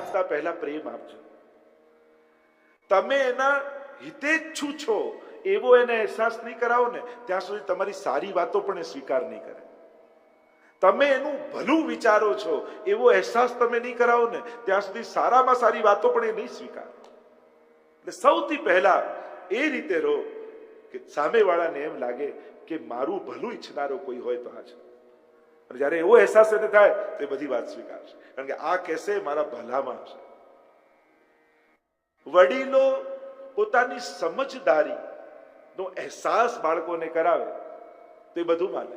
આપતા પહેલા પ્રેમ આપજો. તમે એના હિતેચ્છુ છો એવો એને અહેસાસ નહીં કરાવો ને ત્યાં સુધી તમારી સારી વાતો પણ એ સ્વીકાર નહીં કરે. તમે એનું ભલું વિચારો છો એવો અહેસાસ તમે નહીં કરાવો ને ત્યાં સુધી સારામાં સારી વાતો પણ એ નહીં સ્વીકારે. એટલે સૌથી પહેલા એ રીતે રહો કે સામેવાળાને એમ લાગે કે મારું ભલું ઈચ્છનારો કોઈ હોય તો આ છે. અને જ્યારે એવો અહેસાસ એને થાય તો એ બધી વાત સ્વીકારશે, કારણ કે આ કહેશે મારા ભલામાં હશે. વડીલો પોતાની સમજદારીનો અહેસાસ બાળકોને કરાવે તો એ બધું માને.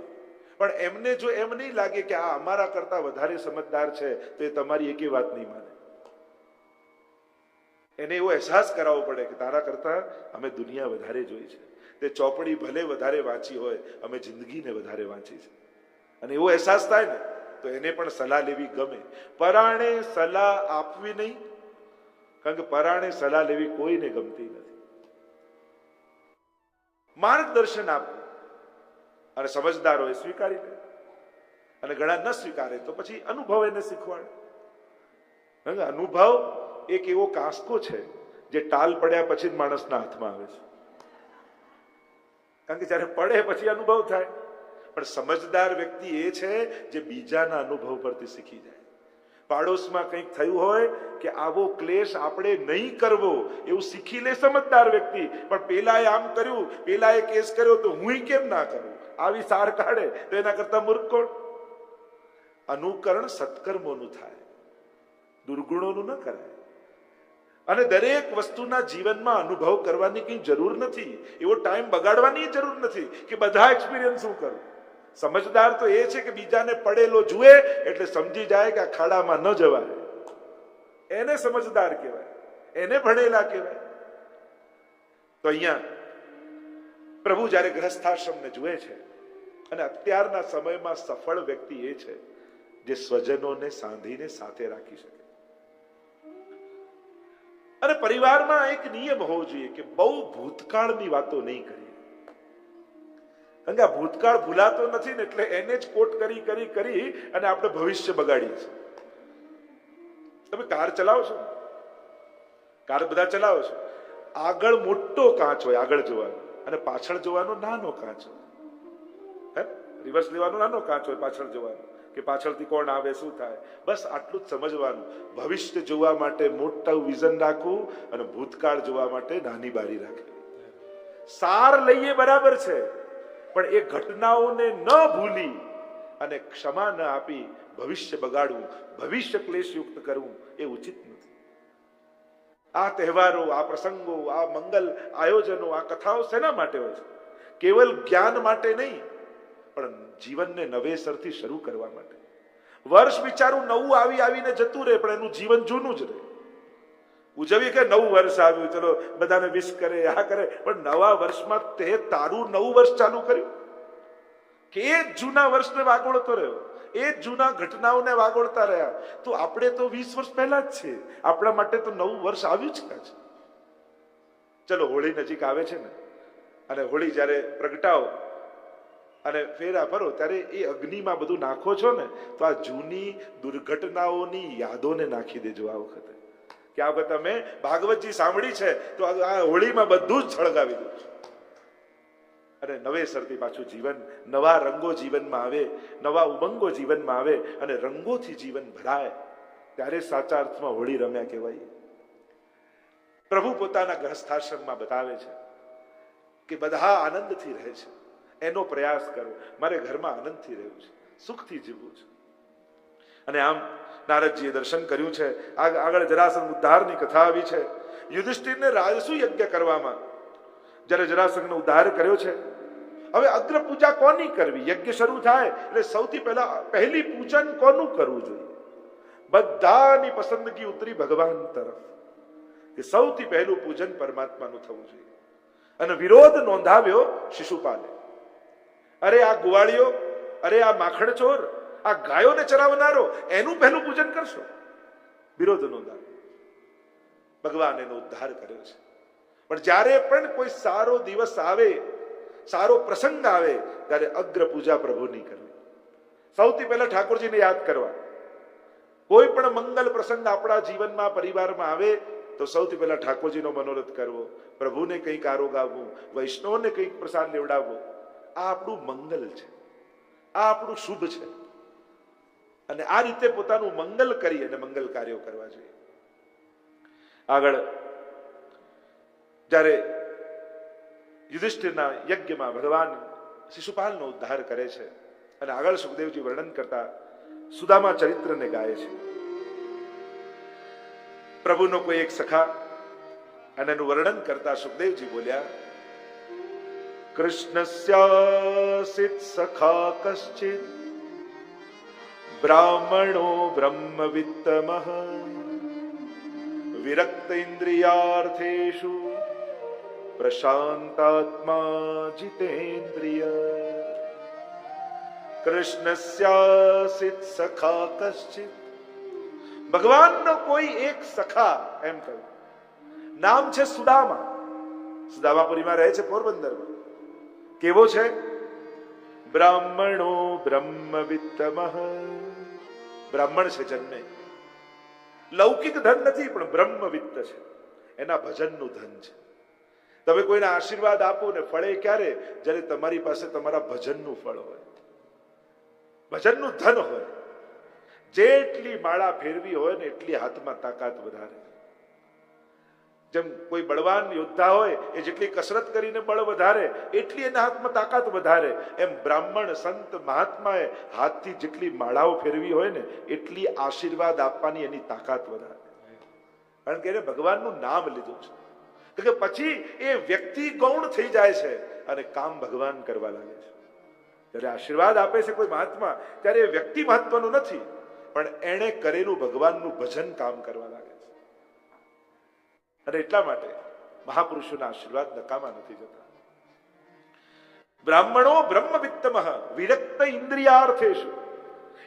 પણ એમને જો એમ નહીં લાગે કે આ અમારા કરતા વધારે સમજદાર છે તો એ તમારી એકે વાત નહીં માને. એને એવો અહેસાસ કરાવવો પડે કે તારા કરતા અમે દુનિયા વધારે જોઈ છે. તે ચોપડી ભલે વધારે વાંચી હોય, અમે જિંદગીને વધારે વાંચી છે. અને એવો અહેસાસ થાય ને તો એને પણ સલાહ લેવી ગમે. પરાણે સલાહ આપવી નહીં, કારણ કે પરાણે સલાહ લેવી કોઈને ગમતી નથી. માર્ગદર્શન આપવું અને સમજદારો એ સ્વીકારી લે, અને ઘણા ન સ્વીકારે તો પછી અનુભવ એને શીખવાડે. અનુભવ એક એવો કાંસકો છે જે ટાલ પડ્યા પછી જ માણસના હાથમાં આવે છે, કારણ કે જયારે પડે પછી અનુભવ થાય. પણ સમજદાર વ્યક્તિ એ છે જે બીજાના અનુભવ પરથી શીખી જાય. પાડોશમાં કંઈક થયું હોય કે આવો ક્લેશ આપણે નહીં કરવો એવું શીખી લે સમજદાર વ્યક્તિ. પણ પેલાએ આમ કર્યું, પેલાએ કેસ કર્યો તો હું કેમ ના કરું, આવી સાર કાઢે તો એના કરતા મૂર્ખ કોણ? અનુકરણ સત્કર્મોનું થાય, દુર્ગુણોનું ન કરાય. અને દરેક વસ્તુના જીવનમાં અનુભવ કરવાની કઈ જરૂર નથી, એવો ટાઈમ બગાડવાની જરૂર નથી કે બધા એક્સપિરિયન્સ હું કરું. સમજદાર તો એ છે કે બીજાને પડેલો જુએ એટલે સમજી જાય કે આ ખાડામાં ન જવાય. એને સમજદાર કહેવાય, એને ભણેલા કહેવાય. તો અહીંયા પ્રભુ જયારે ગ્રહસ્થાશ્રમને જુએ છે, અને અત્યારના સમયમાં સફળ વ્યક્તિ એ છે જે સ્વજનોને સાંધીને સાથે રાખી શકે. અને પરિવારમાં એક નિયમ હોવો જોઈએ કે બહુ ભૂતકાળની વાતો નહીં કરીએ, કારણ કે આ ભૂતકાળ ભૂલાતો નથી ને એટલે એને જ કોટ કરી કરી કરી અને આપણે ભવિષ્ય બગાડીએ છીએ. તમે કાર ચલાવો છો, કાર બધા ચલાવો છો, આગળ મોટો કાચ હોય આગળ જોવાનો, અને પાછળ જોવાનો નાનો કાચ હોય. રિવર્સ લેવાનો નાનો કાચ હોય, પાછળ જોવાનો કે પાછળથી કોણ આવે શું થાય. બસ આટલું જ સમજવાનું. ભવિષ્ય જોવા માટે મોટું વિઝન રાખવું અને ભૂતકાળ જોવા માટે નાની બારી રાખવી. સાર લઈએ બરાબર છે, પણ એ ઘટનાઓને ન ભૂલી અને ક્ષમા ન આપી ભવિષ્ય બગાડવું, ભવિષ્ય ક્લેશયુક્ત કરવું એ ઉચિત નથી. આ તહેવારો, આ પ્રસંગો, આ મંગલ આયોજનો, આ કથાઓ શેના માટે હોય છે? કેવલ જ્ઞાન માટે નહીં, પણ જીવનને નવેસરથી શરૂ કરવા માટે. વર્ષ બિચારું નવું આવીને જતું રહે, પણ એનું જીવન જૂનું જ રહે. ઉજવીએ કે નવું વર્ષ આવ્યું, ચલો બધાને વિશ કરે, આ કરે, પણ નવા વર્ષમાં તે તારું નવું વર્ષ ચાલુ કર્યું કે એ જ જૂના વર્ષને વાગોળતો રહ્યો, એ જ જૂના ઘટનાઓને વાગોળતા રહ્યા? તો આપણે તો 20 વર્ષ પહેલા જ છે, આપણા માટે તો નવું વર્ષ આવ્યું જ છે. ચલો હોળી નજીક આવે છે ને, અને હોળી જ્યારે પ્રગટાવો અને ફેરા ફરો ત્યારે એ અગ્નિમાં બધું નાખો છો ને, તો આ જૂની દુર્ઘટનાઓની યાદોને નાખી દેજો. આ વખતે કે આ વખતે અમે ભાગવતજી સાંભળી છે તો આ હોળીમાં બધું જ સળગાવી દો, અને નવેસરથી પાછું જીવન, નવા રંગો જીવનમાં આવે, નવા ઉમંગો જીવનમાં આવે અને રંગોથી જીવન ભરાય, ત્યારે સાચા અર્થમાં હોળી રમ્યા કહેવાય. પ્રભુ પોતાના ગ્રહસ્થાશ્રમમાં બતાવે છે કે બધા આનંદથી રહે છે, એનો પ્રયાસ કરો. મારે ઘરમાં આનંદથી રહેવું છે, સુખથી જીવવું છે. અને આમ નારદજીએ દર્શન કર્યું છે. આગળ જરાસંઘ ઉદ્ધારની કથા આવી છે. યુધિષ્ઠિરને રાજસુ યજ્ઞ કરવામાં જ્યારે જરાસંઘનો ઉદ્ધાર કર્યો છે, હવે અગ્ર પૂજા કોની કરવી? યજ્ઞ શરૂ થાય એટલે સૌથી પહેલી પૂજન કોનું કરવું જોઈએ? બધાની પસંદગી ઉતરી ભગવાન તરફ કે સૌથી પહેલું પૂજન પરમાત્માનું થવું જોઈએ. અને વિરોધ નોંધાવ્યો શિશુપાલે. અરે આ ગુવાળીઓ, અરે આ માખણચોર, આ ગાયોને ચરાવનારો, એનું પહેલું પૂજન કરશો? વિરોધ નોંધાવ્યો. ભગવાન એનો ઉદ્ધાર કર્યો છે. પણ જ્યારે પણ કોઈ સારો દિવસ આવે, સારો પ્રસંગ આવે, ત્યારે અગ્ર પૂજા પ્રભુની કરવી. સૌથી પહેલા ઠાકોરજીને યાદ કરવા. કોઈ પણ મંગલ પ્રસંગ આપણા જીવનમાં પરિવારમાં આવે તો સૌથી પહેલા ઠાકોરજીનો મનોરથ કરવો, પ્રભુને કંઈક આરોગ આવવું, વૈષ્ણવને કંઈક પ્રસાદ લેવડાવવો. આ આપણું મંગલ છે, આ આપણું શુભ છે. અને આ રીતે પોતાનું મંગલ કરી અને મંગલ કાર્યો કરવા જોઈએ. આગળ જ્યારે યુધિષ્ઠિરના યજ્ઞમાં ભગવાન શિશુપાલનો ઉદ્ધાર કરે છે અને આગળ સુખદેવજી વર્ણન કરતા સુદામા ચરિત્રને ગાય છે. પ્રભુનો કોઈ એક સખા અને એનું વર્ણન કરતા સુખદેવજી બોલ્યા, કૃષ્ણસ્યાસિત સખા કશ્ચિત બ્રાહ્મણો બ્રહ્મવિત્તમઃ વિરક્ત ઇન્દ્રિયાર્થેષુ પ્રશાંતાત્મા જીતેન્દ્રિય. કૃષ્ણસ્યાસિત સખા કશ્ચિત, ભગવાનનો કોઈ એક સખા, એમ કહ્યું. નામ છે સુદામા. સુદામાપુરીમાં રહે છે, પોરબંદરમાં. કેવો છે? બ્રાહ્મણો બ્રહ્મવિત્તમઃ, બ્રાહ્મણ છે જન્મે. લૌકિક ધન નથી પણ બ્રહ્મવિત્ત છે, એના ભજનનું ધન છે. તમે કોઈને આશીર્વાદ આપો ને ફળે ક્યારે? જ્યારે તમારી પાસે તમારા ભજનનું ફળ હોય, ભજનનું ધન હોય. જેટલી માળા ફેરવી હોય ને એટલી હાથમાં તાકાત વધારે. જેમ કોઈ બળવાન યોદ્ધા હોય એ જેટલી કસરત કરીને બળ વધારે એટલી એના હાથમાં તાકાત વધારે, એમ બ્રાહ્મણ સંત મહાત્માએ હાથથી જેટલી માળાઓ ફેરવી હોય ને એટલી આશીર્વાદ આપવાની એની તાકાત વધારે. કારણ કે એને ભગવાનનું નામ લીધું છે. કે પછી એ વ્યક્તિ ગૌણ થઈ જાય છે અને કામ ભગવાન કરવા લાગે છે. જ્યારે આશીર્વાદ આપે છે કોઈ મહાત્મા ત્યારે એ વ્યક્તિ મહત્વનું નથી, પણ એણે કરેલું ભગવાનનું ભજન કામ કરવા લાગે છે. અને એટલા માટે મહાપુરુષોના આશીર્વાદ નકામા નથી જતા. બ્રાહ્મણો બ્રહ્મવિત્તમઃ વિરક્ત ઇન્દ્રિયાર્થેષુ,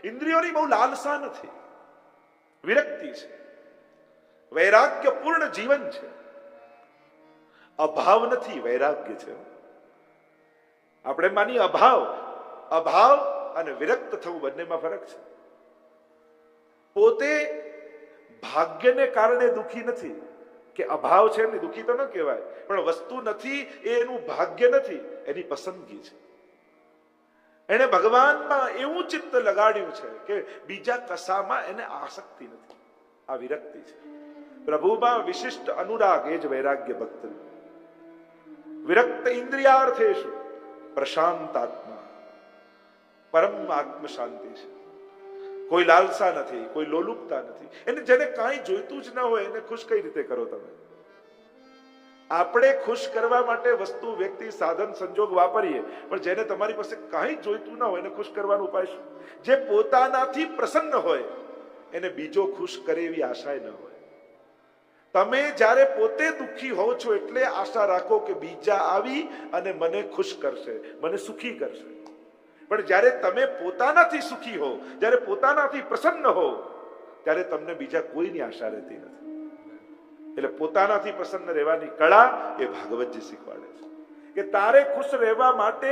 ઇન્દ્રિયોની બહુ લાલસા નથી, વિરક્તિ છે. વૈરાગ્યપૂર્ણ જીવન છે, અભાવ નથી, વૈરાગ્ય છે. આપણે માની અભાવ, અભાવ અને વિરક્ત થવું બંનેમાં ફરક છે. પોતે ભાગ્યને કારણે દુઃખી નથી કે અભાવ છે ને દુઃખી તો ન કહેવાય, પણ વસ્તુ નથી એ એનું ભાગ્ય નથી, એની પસંદગી છે. એને ભગવાનમાં એવું ચિત્ત લગાડ્યું છે કે બીજા કશામાં એને આસક્તિ નથી. આ વિરક્તિ છે. પ્રભુમાં વિશિષ્ટ અનુરાગ, એ જ વૈરાગ્ય ભક્ત. વિરક્ત ઇન્દ્રિયાર્થેષુ પ્રશાંતાત્મા, પરમ આત્મ શાંતિ છે. કોઈ લાલસા નથી, કોઈ લોલુપતા નથી. એને જેને કાંઈ જોઈતું જ ન હોય એને ખુશ કઈ રીતે કરો તમે? આપણે ખુશ કરવા માટે વસ્તુ, વ્યક્તિ, સાધન, સંજોગ વાપરીએ, પણ જેને તમારી પાસે કાંઈ જોઈતું ન હોય એને ખુશ કરવાનો ઉપાય શું? જે પોતાનાથી પ્રસન્ન હોય એને બીજો ખુશ કરે એવી આશા ન હોય. તમે જ્યારે પોતે દુઃખી હો છો એટલે આશા રાખો કે બીજા આવી અને મને ખુશ કરશે, મને સુખી કરશે. પણ જ્યારે તમે પોતાનાથી સુખી હો, જ્યારે પોતાનાથી પ્રસન્ન હો, ત્યારે તમને બીજા કોઈની આશા રહેતી નથી. એટલે પોતાનાથી પ્રસન્ન રહેવાની કળા એ ભાગવતજી શીખવાડે છે કે તારે ખુશ રહેવા માટે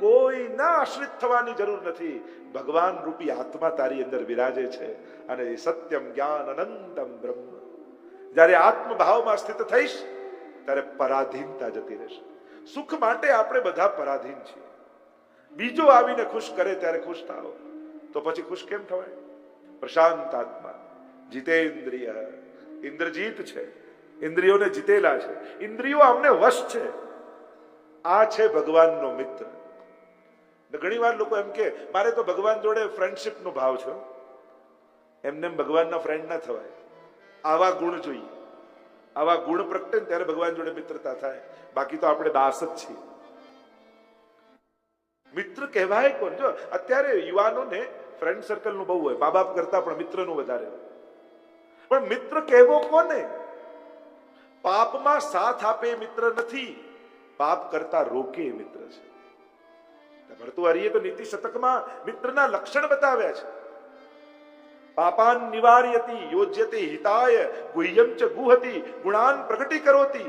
કોઈના આશ્રિત થવાની જરૂર નથી. ભગવાન રૂપી આત્મા તારી અંદર વિરાજે છે અને સત્યમ જ્ઞાન અનંતમ બ્રહ્મ. જ્યારે આત્મભાવમાં સ્થિત થઈશ ત્યારે પરાધીનતા જતી રહેશે. સુખ માટે આપણે બધા પરાધીન છીએ. બીજો આવીને ખુશ કરે ત્યારે ખુશ થાઓ, તો પછી ખુશ કેમ થવાય? પ્રશાંત આત્મા, જીતેન્દ્રિય, ઇન્દ્રજીત છે, ઇન્દ્રિયોને જીતેલા છે, ઇન્દ્રિયો અમને વશ છે. આ છે ભગવાનનો મિત્ર. ઘણી વાર લોકો એમ કે મારે તો ભગવાન જોડે ફ્રેન્ડશિપ નો ભાવ છે, એમને ભગવાનના ફ્રેન્ડ ના થવાય. આવા ગુણ જોઈએ, આવા ગુણ પ્રગટે ત્યારે ભગવાન જોડે મિત્રતા થાય, બાકી તો આપણે દાસ જ છીએ. મિત્ર કહેવાય કોણ? જો અત્યારે યુવાનોને ફ્રેન્ડ સર્કલ નું બહુ હોય, મા બાપ કરતા પણ મિત્રનું વધારે હોય. પણ મિત્ર કહેવો કોને? પાપમાં સાથ આપે મિત્ર નથી, પાપ કરતા રોકે મિત્ર છે. ભર્તૃહરિએ તો નીતિ શતકમાં મિત્રના લક્ષણ બતાવ્યા છે. પાપાન નિવાર્યતિ યોજ્યતે હિતાય ગુહ્યમ ચ ગુહતિ ગુણાન પ્રગટીકરોતિ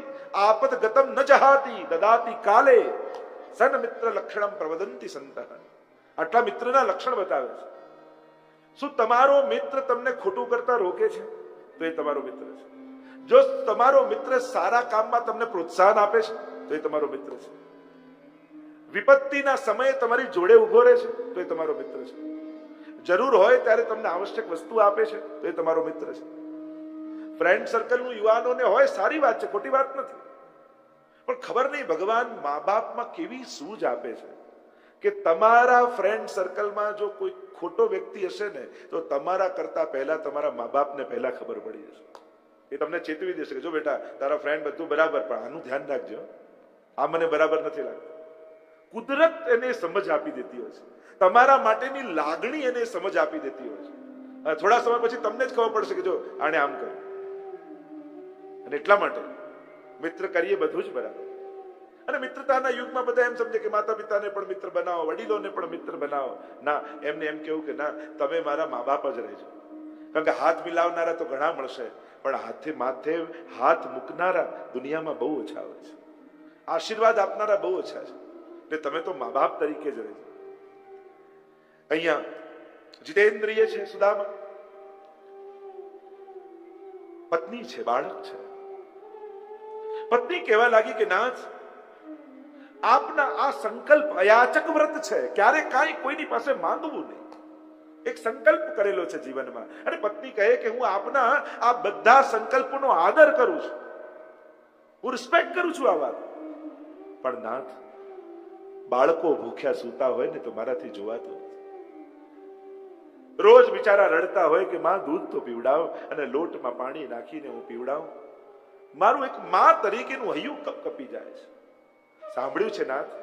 આપદ ગતમ ન જહાતિ દદાતિ કાલે સન મિત્ર લક્ષણમ પ્રવદંતિ સંતઃ. આટલા મિત્રના લક્ષણ બતાવે છે. શું તમારો મિત્ર તમને ખોટું કરતા રોકે છે તો એ તમારો મિત્ર છે. જો તમારો મિત્ર સારા કામમાં તમને પ્રોત્સાહન આપે છે તો એ તમારો મિત્ર છે. વિપત્તિના સમયે તમારી જોડે ઉભો રહે છે તો એ તમારો મિત્ર છે. જરૂર હોય ત્યારે તમને આવશ્યક વસ્તુ આપે છે તો એ તમારો મિત્ર છે. ફ્રેન્ડ સર્કલનું યુવાનોને હોય સારી વાત છે, ખોટી વાત નથી. પણ ખબર નહીં ભગવાન મા બાપમાં કેવી સૂઝ આપે છે કે તમારા ફ્રેન્ડ સર્કલમાં જો કોઈ ખોટો વ્યક્તિ હશે ને તો તમારા કરતા પહેલા તમારા મા બાપને પહેલા ખબર પડી જશે. એ તમને ચેતવી દેશે કે જો બેટા તારા ફ્રેન્ડ બધું બરાબર, પણ આનું ધ્યાન રાખજો, આ મને બરાબર નથી લાગતું. કુદરત એને સમજ આપી દેતી હોય છે, તમારા માટેની લાગણી એને સમજ આપી દેતી હોય છે. થોડા સમય પછી તમને જ ખબર પડશે કે જો આને આમ કર્યું. અને એટલા માટે મિત્ર કરીએ બધું જ બરાબર. અને મિત્રતાના યુગમાં બધા એમ સમજે કે માતા પિતાને પણ મિત્ર બનાવો, વડીલોને પણ મિત્ર બનાવો. ના, એમને એમ કેવું કે ના, તમે મારા મા બાપ જ રહેજો. કારણ કે હાથ મિલાવનારા તો ઘણા મળશે, પણ હાથે માથે હાથ મૂકનારા દુનિયામાં બહુ ઓછા હોય છે. આશીર્વાદ આપનારા બહુ ઓછા છે. એટલે તમે તો મા બાપ તરીકે જ રહેજો. અહીંયા જીતેન્દ્રિય છે, સુદામા પત્ની છે, બાળક છે. પત્ની કહેવા લાગી કે નાથ, આપના આ સંકલ્પ અયાચક વ્રત છે, ક્યારે કાંઈ કોઈની પાસે માંગવું નહીં. એક સંકલ્પ કરેલો છે જીવનમાં. અને પત્ની કહે કે હું આપના આ બધા સંકલ્પોનો આદર કરું છું, હું રિસ્પેક્ટ કરું છું આ વાત. પણ નાથ, બાળકો ભૂખ્યા સૂતા હોય ને તો મારાથી જોવાતું નથી. રોજ બિચારા રડતા હોય કે માં દૂધ તો પીવડાવો, અને લોટમાં પાણી નાખીને હું પીવડાવું. મારું એક માં તરીકેનું હૈયું કપી જાય છે. સાંભળ્યું છે નાથ,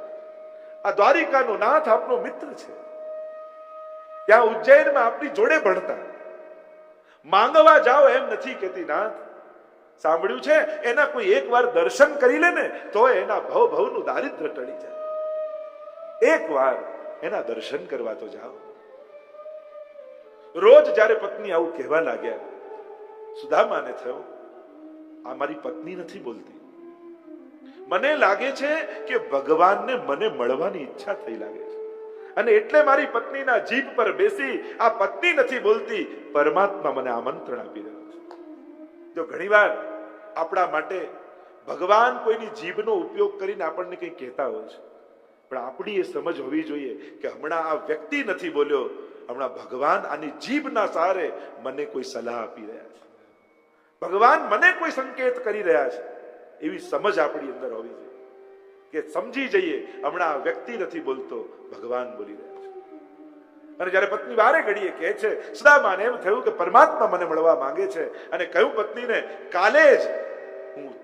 આ દ્વારિકાનો નાથ આપનો મિત્ર છે. ત્યાં ઉજ્જૈનમાં આપની જોડે ભણતા. માંગવા જાઓ એમ નથી કહેતી નાથ. સાંભળ્યું છે એના કોઈ એક વાર દર્શન કરી લે ને તો એના ભવનું દારિદ્ર ટળી જાય. એક વાર એના દર્શન કરવા તો જાઓ. રોજ જ્યારે પત્ની આવું કહેવા લાગ્યા, સુદામાને થયું આ મારી પત્ની નથી બોલતી. મને લાગે છે કે ભગવાનને મને મળવાની ઈચ્છા થઈ લાગે છે, અને એટલે મારી પત્નીના જીભ પર બેસી આ પત્ની નથી બોલતી, પરમાત્મા મને આમંત્રણ આપી રહ્યો છે. જો ઘણીવાર આપણા માટે ભગવાન કોઈની જીભનો ઉપયોગ કરીને આપણને કંઈ કહેતા હોય છે, પણ આપણી એ સમજ હોવી જોઈએ કે હમણાં આ વ્યક્તિ નથી બોલ્યો, હમણાં ભગવાન આની જીભના સહારે મને કોઈ સલાહ આપી રહ્યા છે, ભગવાન મને કોઈ સંકેત કરી રહ્યા છે. એવી સમજ આપણી અંદર હોવી જોઈએ કે સમજી જઈએ હમણાં આ વ્યક્તિ નથી બોલતો, ભગવાન બોલી રહ્યા છે. અને જયારે પત્ની વારે ઘડીએ કહે છે, સુદામાને એમ થયું કે પરમાત્મા મને મળવા માંગે છે, અને કહ્યું પત્નીને કાલે જ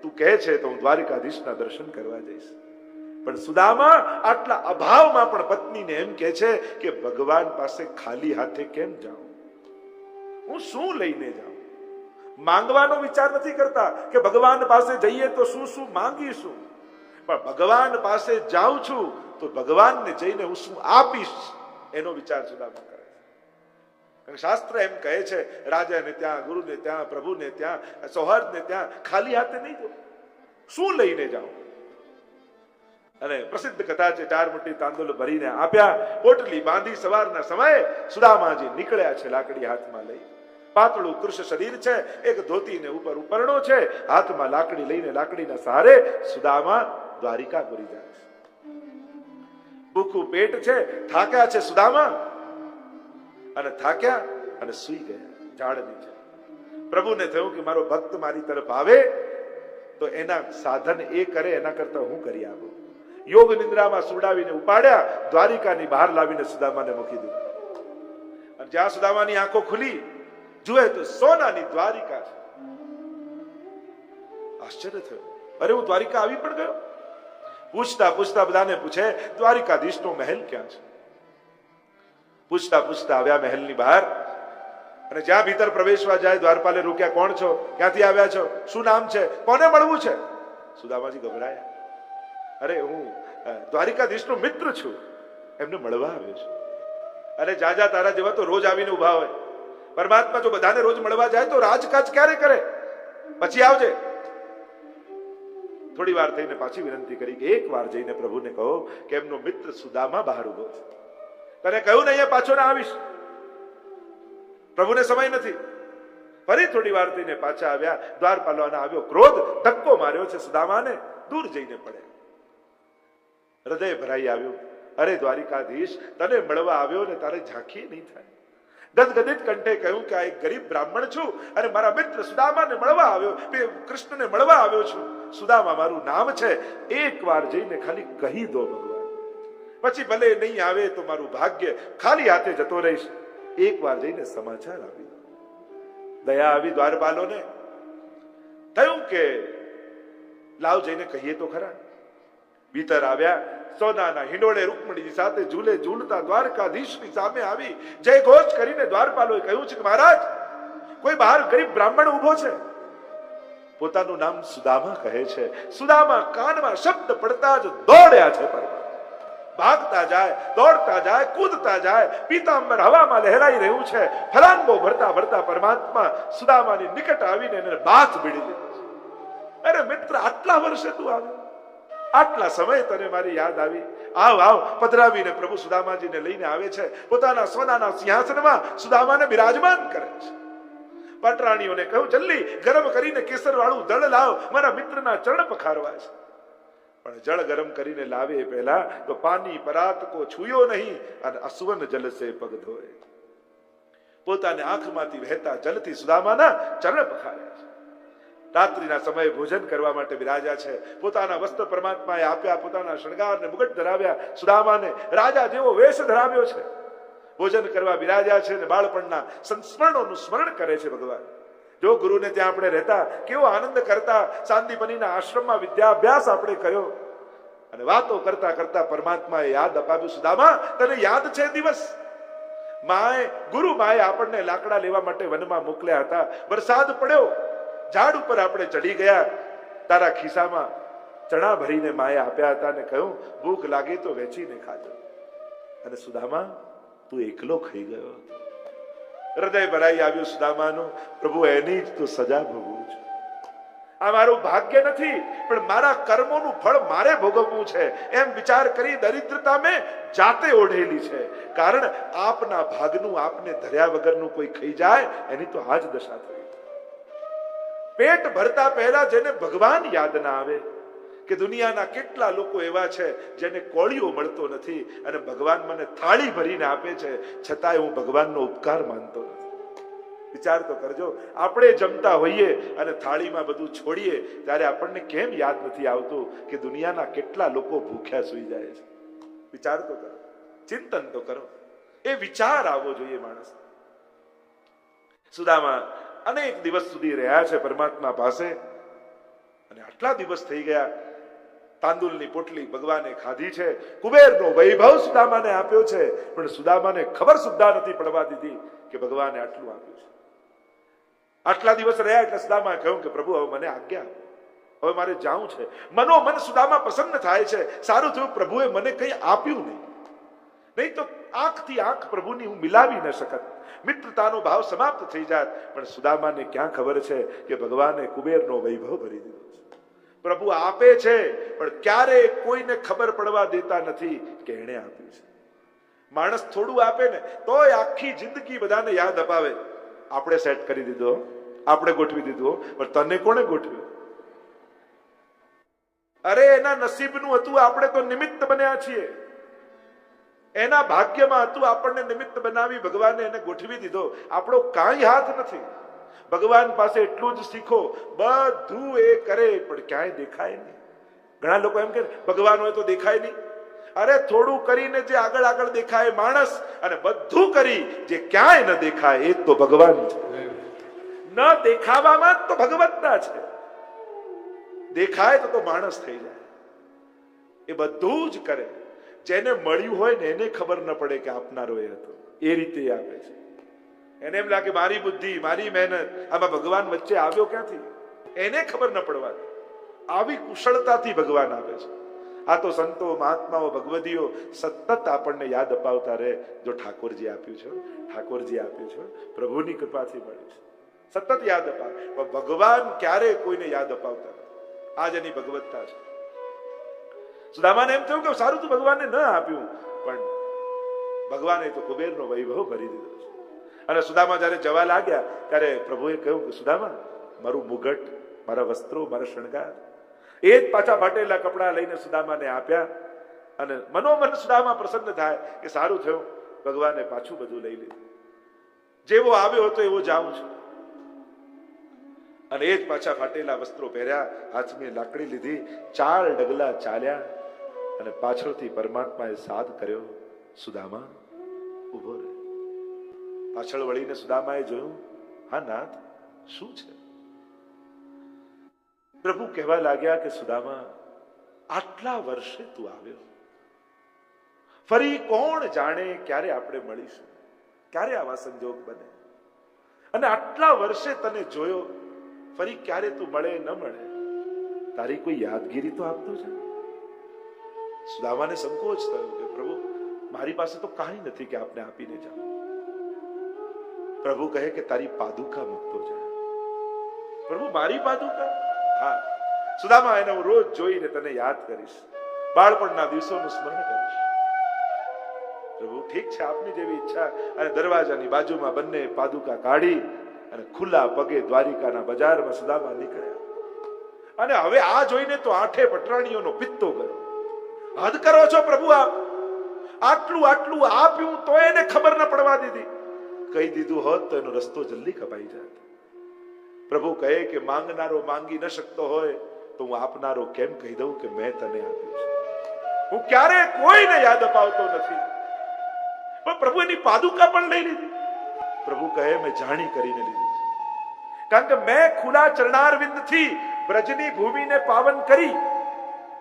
તું કહે છે તો હું દ્વારિકાધીશના દર્શન કરવા જઈશ. પણ સુદામા આટલા અભાવમાં પણ પત્નીને એમ કહે છે કે ભગવાન પાસે ખાલી હાથે કેમ જાઉં, હું શું લઈને જાઉં. માંગવાનો વિચાર નથી કરતા કે ભગવાન પાસે જઈએ તો શું શું માંગીશું, પણ ભગવાન પાસે જાઉં છું તો ભગવાનને જઈને હું શું આપીશ એનો વિચાર સુદામા કરે છે. શાસ્ત્ર એમ કહે છે રાજાને ત્યાં, ગુરુને ત્યાં, પ્રભુને ત્યાં, સૌહાર્દને ત્યાં ખાલી હાથે નહીં જાઉં, શું લઈને જાઉં. અને પ્રસિદ્ધ કથા છે, 4 મુઠ્ઠી તાંદુલ ભરીને આપ્યા, પોટલી બાંધી સવારના સમયે સુદામાજી નીકળ્યા છે લાકડી હાથમાં લઈ. પાતળું કૃષ્ણ શરીર છે, એક ધોતી ને ઉપર ઉપરણો છે, હાથમાં લાકડી લઈને લાકડીના સહારે સુદામા દ્વારિકાપુરી જાય છે. ભૂખું પેટ છે, થાક્યા છે સુદામા, અને થાક્યા અને સૂઈ ગયા ઝાડ નીચે. પ્રભુને થયું કે મારો ભક્ત મારી તરફ આવે તો એના સાધન એ કરે, એના કરતા હું કરી આપું. યોગ નિંદ્રામાં સુડાવીને ઉપાડ્યા, દ્વારિકાની બહાર લાવીને સુદામાને મૂકી દીધું. અને જ્યાં સુદામાની આંખો ખુલી, જુએ તો સોનાની દ્વારિકા છે. આશ્ચર્ય થયું, અરે હું દ્વારિકા આવી પણ ગયો. પૂછતા પૂછતા બધાને પૂછે દ્વારિકાધીશનો મહેલ ક્યાં છે. પૂછતા પૂછતા આવ્યા મહેલની બહાર, અને જ્યાં ભીતર પ્રવેશવા જાય દ્વારપાલે રોક્યા, કોણ છો, ક્યાંથી આવ્યા છો, શું નામ છે, કોને મળવું છે. સુદામાજી ગભરાયા, અરે હું દ્વારિકાધીશનો મિત્ર છું, એમને મળવા આવ્યો છું. અરે જાજા તારા જેવા તો રોજ આવીને ઉભા હોય, પરમાત્મા જો બધાને રોજ મળવા જાય તો રાજકાજ ક્યારે કરે, પછી આવજે. થોડી વાર થઈને પાછી વિનંતી કરી કે એક વાર જઈને પ્રભુને કહો કે એમનો મિત્ર સુદામા બહાર ઉભો છે, તને કહ્યું ને અહીંયા પાછો ના આવીશ. પ્રભુને સમય નથી. ફરી થોડી વાર થઈને પાછા આવ્યા. દ્વારપાલોને આવ્યો ક્રોધ, ધક્કો માર્યો છે સુદામાને, દૂર જઈને પડે. હૃદય ભરાઈ આવ્યું. અરે દ્વારિકાધીશ, તને મળવા આવ્યો ને તારે ઝાંખી નહીં થાય. ગદગદિત કંઠે કહ્યું કે આ એક ગરીબ બ્રાહ્મણ છું અને મારા મિત્ર સુદામાને મળવા આવ્યો, કૃષ્ણને મળવા આવ્યો છું. સુદામા મારું નામ છે, એકવાર જઈને ખાલી કહી દો ભગવાન, પછી ભલે નહીં આવે તો મારું ભાગ્ય, ખાલી હાથે જતો રહીશ. એકવાર જઈને સમાચાર આવી દો. દયા આવી દ્વારપાલોને. થયું કે લાવ જઈને કહીએ તો ખરા. ભીતર આવ્યા. સોનાના હિંડોળે રૂકમણીજી સાથે ઝૂલે ઝૂલતા દ્વારકાધીશની સામે આવી જય ઘોષ કરીને દ્વારપાલોએ કહ્યું છે કે મહારાજ, કોઈ બહાર ગરીબ બ્રાહ્મણ ઉભો છે. પોતાનું નામ સુદામા કહે છે. સુદામા કાનમાં શબ્દ પડતા જ દોડ્યા છે. ભાગતા જાય, દોડતા જાય, કૂદતા જાય. પીતાંબર હવામાં લહેરાઈ રહ્યું છે. ફલાંગો ભરતા ભરતા પરમાત્મા સુદામાની નિકટ આવીને એને બાથ ભીડી લીધો. અરે મિત્ર, આટલા વર્ષે તું આવ્યો, આટલા સમય તને મારી યાદ આવી. આવ આવ. પધરાવીને પ્રભુ સુદામાજીને લઈને આવે છે. પોતાના સોનાના સિંહાસનમાં સુદામાને બિરાજમાન કરે છે. પટરાણીઓને કહ્યું, જલ્દી ગરમ કરીને કેસર વાળું દળ લાવ, મારા મિત્રના ચરણ પખારવા છે. પણ જળ ગરમ કરીને લાવે પહેલા તો પાણી પરાત કો છૂયો નહીં અને અસવન જલ સે પગ ધોએ. પોતાને આંખમાંથી વહેતા જલથી સુદામાના ચરણ પખાર્યા છે. રાત્રિના સમયે ભોજન કરવા માટે બિરાજ્યા છે. પોતાના વસ્ત્ર પરમાત્માએ આપ્યા, પોતાના શણગારને મુગટ ધરાવ્યા. સુદામાને રાજા જેવો વેશ ધરાવ્યો છે. ભોજન કરવા બિરાજ્યા છે અને બાળપણના સંસ્મરણોનું સ્મરણ કરે છે. ભગવાન, જો ગુરુને ત્યાં આપણે રહેતા, કેવો આનંદ કરતા. સાંદીપનીના આશ્રમમાં વિદ્યાભ્યાસ આપણે કર્યો અને વાતો કરતા કરતા પરમાત્માએ યાદ અપાવ્યું. સુદામા, તને યાદ છે દિવસ ગુરુ માએ આપણને લાકડા લેવા માટે વનમાં મોકલ્યા હતા. વરસાદ પડ્યો, ઝાડ ઉપર આપણે ચડી ગયા. તારા ખિસ્સામાં ચણા ભરીને માએ આપ્યા હતા અને કહ્યું, ભૂખ લાગે તો વેચીને ખાજો. અને સુદામા, તું એકલો ખાઈ ગયો. હૃદય ભરાઈ આવ્યું સુદામાનું. પ્રભુ, એની જ તો સજા ભોગવું છું. આ મારું ભાગ્ય નથી, પણ મારા કર્મોનું ફળ મારે ભોગવવું છે. એમ વિચાર કરી દરિદ્રતા મેં જાતે ઓઢેલી છે. કારણ આપના ભાગનું આપને ધર્યા વગરનું કોઈ ખાઈ જાય, એની તો આ જ દશા થઈ. પેટ ભરતા પહેલા જેને ભગવાન યાદ ના આવે, કે દુનિયાના કેટલા લોકો એવા છે જેને કોળીઓ મળતો નથી અને ભગવાન મને થાળી ભરીને આપે છે, છતાંય હું ભગવાનનો ઉપકાર માનતો નથી. વિચાર તો કરજો. આપણે જમતા હોઈએ અને થાળીમાં બધું છોડીએ ત્યારે આપણને કેમ યાદ નથી આવતું કે દુનિયાના કેટલા લોકો ભૂખ્યા સૂઈ જાય છે. વિચાર તો કરો, ચિંતન તો કરો. એ વિચાર આવવો જોઈએ માણસ. સુદામા અનેક દિવસ સુધી રહ્યા છે પરમાત્મા પાસે અને આટલા દિવસ થઈ ગયા. તાંદુલની પોટલી ભગવાને ખાધી છે. કુબેરનો વૈભવ સુદામાને આપ્યો છે, પણ સુદામાને ખબર સુદ્ધા નથી પડવા દીધી કે ભગવાને આટલું આપ્યું છે. આટલા દિવસ રહ્યા એટલે સુદામાએ કહ્યું કે પ્રભુ, હવે મને આજ્ઞા આપો, હવે મારે જાવું છે. મનોમન સુદામા પ્રસન્ન થાય છે. સારું થયું પ્રભુએ મને કંઈ આપ્યું નહીં તો આંખથી આંખ પ્રભુની હું મિલાવી ન શકત. મિત્રતાનો ભાવ સમાપ્ત થઈ જાત. પણ સુદામાને ક્યાં ખબર છે કે ભગવાને કુબેરનો વૈભવ ભરી દીધો છે. પ્રભુ આપે છે, પણ ક્યારે કોઈને ખબર પડવા દેતા નથી કે એણે આપ્યું છે. માણસ થોડું આપે ને તોય આખી જિંદગી બધાને યાદ અપાવે. આપણે સેટ કરી દીધો, આપણે ગોઠવી દીધું, પણ તને કોણે ગોઠવ્યું? અરે એના નસીબનું હતું, આપણે તો નિમિત્ત બન્યા છીએ. એના ભાગ્યમાં હતું, આપણને નિમિત્ત બનાવી ભગવાને એને ગોઠવી દીધો. આપણો કાંઈ હાથ નથી. ભગવાન પાસે એટલું જ શીખો, બધું એ કરે પણ ક્યાંય દેખાય નહીં. ઘણા લોકો એમ કે ભગવાન હોય તો દેખાય નહીં. અરે થોડું કરીને જે આગળ આગળ દેખાય માણસ, અને બધું કરી જે ક્યાંય ન દેખાય એ તો ભગવાન છે. ન દેખાવામાં તો ભગવત્તા છે. દેખાય તો માણસ થઈ જાય. એ બધું જ કરે. જેને મળ્યું હોય ને એને ખબર ન પડે કે આપનારો એ હતો. એ રીતે આપે છે. એને એમ લાગે મારી બુદ્ધિ, મારી મહેનત, આમાં ભગવાન વચ્ચે આવ્યો ક્યાંથી, એને ખબર ન પડવા. આવી કુશળતાથી ભગવાન આપે છે. આ તો સંતો, મહાત્માઓ, ભગવદીઓ સતત આપણને યાદ અપાવતા રહે. જો ઠાકોરજી આપ્યું છે, ઠાકોરજી આપ્યું છે, પ્રભુની કૃપાથી મળ્યું છે. સતત યાદ અપાવે. પણ ભગવાન ક્યારે કોઈને યાદ અપાવતા નથી. આ જ એની ભગવત્તા છે. સુદામાને એમ થયું કે સારું તું ભગવાનને ન આપ્યું, પણ ભગવાને તો કુબેરનો વૈભવ ભરી દીધો છે. અને સુદામા જ્યારે જવા લાગ્યા ત્યારે પ્રભુએ કહ્યું કે સુદામા, મારું મુગટ, મારા વસ્ત્રો, મારા શણગાર, એ જ પાછા ફાટેલા કપડા લઈને સુદામાને આપ્યા. અને મનોમન સુદામા પ્રસન્ન થાય કે સારું થયું, ભગવાને પાછું બધું લઈ લીધું, જેવો આવ્યો હતો એવો જાઉં છું. અને એ જ પાછા ફાટેલા વસ્ત્રો પહેર્યા, હાથમાં લાકડી લીધી, 4 ડગલા ચાલ્યા અને પાછળથી પરમાત્માએ સાદ કર્યો, સુદામા ઉભો રહે. પાછળ વળીને સુદામાએ જોયું, હા નાથ, શું છે? પ્રભુ કહેવા લાગ્યા કે સુદામા, આટલા વર્ષે તું આવ્યો, ફરી કોણ જાણે ક્યારે આપણે મળીશું, ક્યારે આવા સંજોગ બને. અને આટલા વર્ષે તને જોયો, ફરી ક્યારે તું મળે ન મળે, તારી કોઈ યાદગીરી તો આપતો છે. સુદામાને સંકોચ થયો કે પ્રભુ, મારી પાસે તો કાંઈ નથી કે આપને આપીને જાઉં. પ્રભુ કહે કે તારી પાદુકા મૂકતો જાય. પ્રભુ, મારી પાદુકા? હા સુદામા, એને હું રોજ જોઈને તને યાદ કરીશ, બાળપણના દિવસોનું સ્મરણ કરીશ. પ્રભુ, ઠીક છે, આપની જેવી ઈચ્છા. અને દરવાજાની બાજુમાં બંને પાદુકા કાઢી અને ખુલ્લા પગે દ્વારિકાના બજારમાં સુદામા નીકળ્યા. અને હવે આ જોઈને તો 8 પટરાણીઓનો પિત્તો કર્યો. હદ કરો છો પ્રભુ, આપ આટલું આટલું આપ્યું તો એને ખબર ન પડવા દીધી. કહી દીધું હોત તો એનો રસ્તો જલ્દી કપાઈ જાત. પ્રભુ કહે કે માંગનારો માંગી ન શકતો હોય તો હું આપનારો કેમ કહી દઉં કે મેં તને આપ્યું છે. હું ક્યારે કોઈને યાદ અપાવતો નથી, પણ પ્રભુ એની પાદુકા પણ લઈ લીધી. પ્રભુ કહે મેં જાણી કરીને લીધી છે, કારણ કે મેં ખુલ્લા ચરણારવિંદથી બ્રજની ભૂમિને પાવન કરી,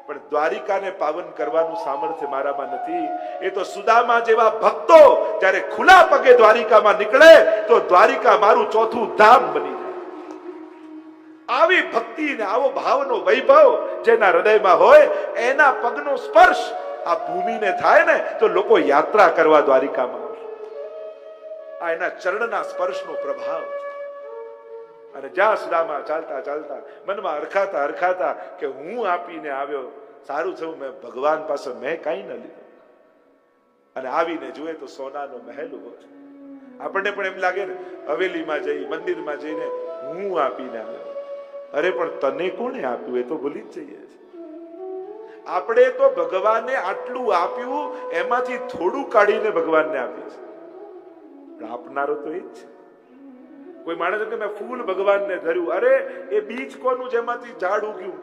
પણ દ્વારિકાને પાવન કરવાનું સામર્થ્ય મારામાં નથી. એ તો સુદામા જેવા ભક્તો જ્યારે ખુલ્લા પગે દ્વારિકામાં નીકળે તો દ્વારિકા મારું ચોથું ધામ બની જાય. આવી ભક્તિ ને આવો ભાવનો વૈભવ જેના હૃદયમાં હોય, એના પગનો સ્પર્શ આ ભૂમિને થાય ને તો લોકો યાત્રા કરવા દ્વારિકામાં આવશે. આ એના ચરણના સ્પર્શનો પ્રભાવ. અને જ્યાં સુદામા ચાલતા ચાલતા મનમાં હરખાતા હરખાતા કે હું આપીને આવ્યો, સારું થયું મેં ભગવાન પાસે મેં કઈ ન લીધું. અને આવીને જુએ તો સોનાનો મહેલ ઉભો છે. આપણને પણ એમ લાગે ને, હવેલીમાં જઈ મંદિરમાં જઈને હું આપીને આવ્યો, અરે પણ તને કોણે આપ્યું એ તો ભૂલી જ જઈએ છીએ. આપણે તો ભગવાને આટલું આપ્યું, એમાંથી થોડું કાઢીને ભગવાનને આપીએ છીએ. પણ આપનારો તો એ જ છે. કોઈ માણસ કે મેં ફૂલ ભગવાનને ધર્યું, અરે એ બીજ કોનું જેમાંથી ઝાડ ઉગ્યું,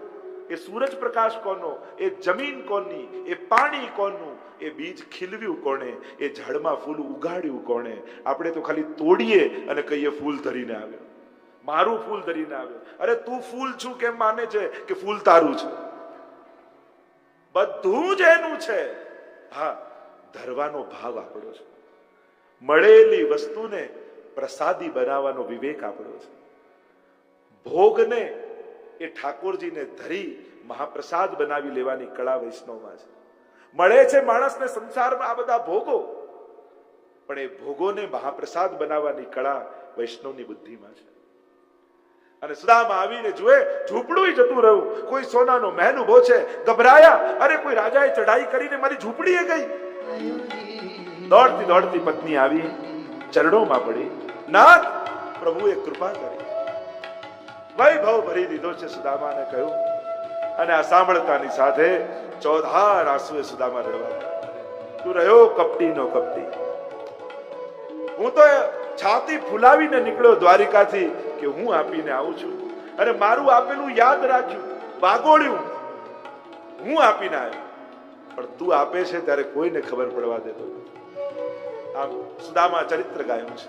એ સૂરજ પ્રકાશ કોનો, એ જમીન કોની, એ પાણી કોનું, એ બીજ ખીલવ્યું કોણે, એ ઝાડમાં ફૂલ ઉગાડ્યું કોણે. આપણે તો ખાલી તોડીએ અને કહીએ ફૂલ ધરીને આવ્યો, મારું ફૂલ ધરીને આવ્યો. અરે તું ફૂલ છું કેમ માને છે કે ફૂલ તારું છે? બધું જ એનું છે. હા, ધરવાનો ભાવ આપણો છે. મળેલી વસ્તુને પ્રસાદી બનાવવાનો વિવેક આપણો છે. ભોગને એ ઠાકોરજીને ધરી મહાપ્રસાદ બનાવી લેવાની કળા વૈષ્ણવમાં છે. મળે છે માણસને સંસારમાં આ બધા ભોગો, પણ એ ભોગોને મહાપ્રસાદ બનાવવાની કળા વૈષ્ણવની બુદ્ધિમાં છે. અને સુદામા આવીને જુએ, ઝૂંપડું જતું રહ્યું, કોઈ સોનાનો મહેલ ઉભો છે. ગભરાયા, અરે કોઈ રાજાએ ચઢાઈ કરીને મારી ઝૂંપડીએ ગઈ. દોડતી દોડતી પત્ની આવી, ચરણોમાં પડી, નાથ પ્રભુએ કૃપા કરી, વૈભવ ભરી દીધો છે સુદામાને કહ્યું. અને આ સાંભળતાની સાથે ચોધાર આંસુએ સુદામા રડવા, તું રહ્યો કપટીનો કપટી. હું તો છાતી ફૂલાવીને નીકળ્યો દ્વારિકાથી કે હું આપીને આવું છું, અને મારું આપેલું યાદ રાખ્યું, વાગોળ્યું, હું આપીને આવ્યો. પણ તું આપે છે ત્યારે કોઈને ખબર પડવા દેતો નથી. આમ સુદામા ચરિત્ર ગાયું છે.